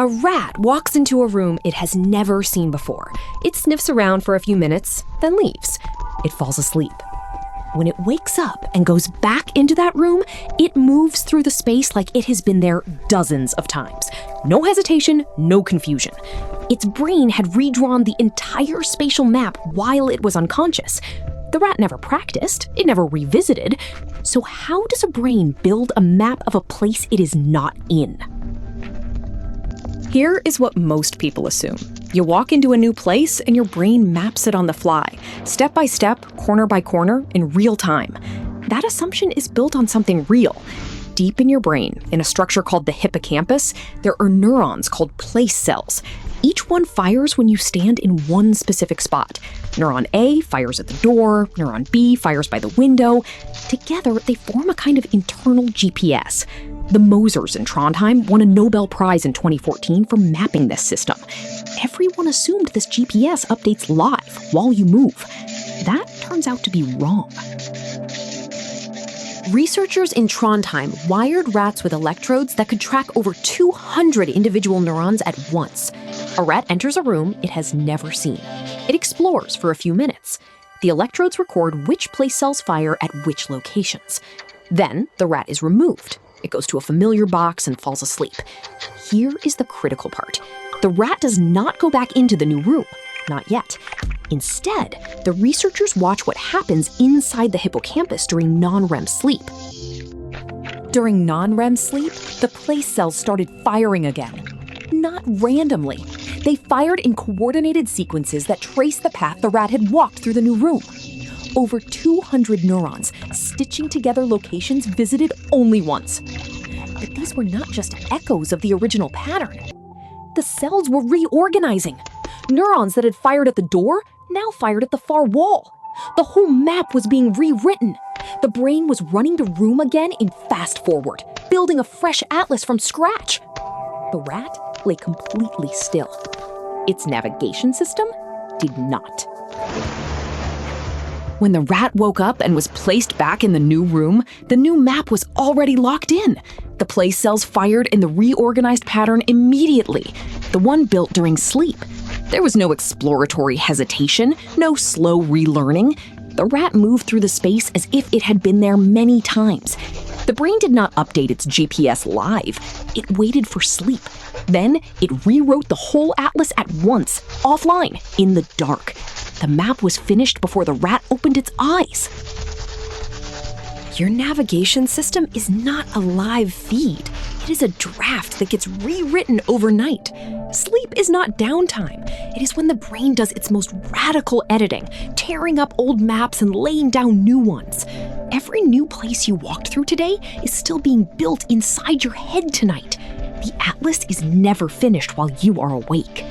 A rat walks into a room it has never seen before. It sniffs around for a few minutes, then leaves. It falls asleep. When it wakes up and goes back into that room, it moves through the space like it has been there dozens of times. No hesitation, no confusion. Its brain had redrawn the entire spatial map while it was unconscious. The rat never practiced, it never revisited. So how does a brain build a map of a place it is not in? Here is what most people assume. You walk into a new place and your brain maps it on the fly, step by step, corner by corner, in real time. That assumption is built on something real. Deep in your brain, in a structure called the hippocampus, there are neurons called place cells. Each one fires when you stand in one specific spot. Neuron A fires at the door, neuron B fires by the window. Together, they form a kind of internal GPS. The Mosers in Trondheim won a Nobel Prize in 2014 for mapping this system. Everyone assumed this GPS updates live while you move. That turns out to be wrong. Researchers in Trondheim wired rats with electrodes that could track over 200 individual neurons at once. A rat enters a room it has never seen. It explores for a few minutes. The electrodes record which place cells fire at which locations. Then the rat is removed. It goes to a familiar box and falls asleep. Here is the critical part. The rat does not go back into the new room. Not yet. Instead, the researchers watch what happens inside the hippocampus during non-REM sleep. During non-REM sleep, the place cells started firing again. Not randomly. They fired in coordinated sequences that traced the path the rat had walked through the new room. Over 200 neurons, stitching together locations visited only once. But these were not just echoes of the original pattern. The cells were reorganizing. Neurons that had fired at the door now fired at the far wall. The whole map was being rewritten. The brain was running the room again in fast forward, building a fresh atlas from scratch. The rat lay completely still. Its navigation system did not. When the rat woke up and was placed back in the new room, the new map was already locked in. The place cells fired in the reorganized pattern immediately, the one built during sleep. There was no exploratory hesitation, no slow relearning. The rat moved through the space as if it had been there many times. The brain did not update its GPS live. It waited for sleep. Then it rewrote the whole atlas at once, offline, in the dark. The map was finished before the rat opened its eyes. Your navigation system is not a live feed. It is a draft that gets rewritten overnight. Sleep is not downtime. It is when the brain does its most radical editing, tearing up old maps and laying down new ones. Every new place you walked through today is still being built inside your head tonight. The atlas is never finished while you are awake.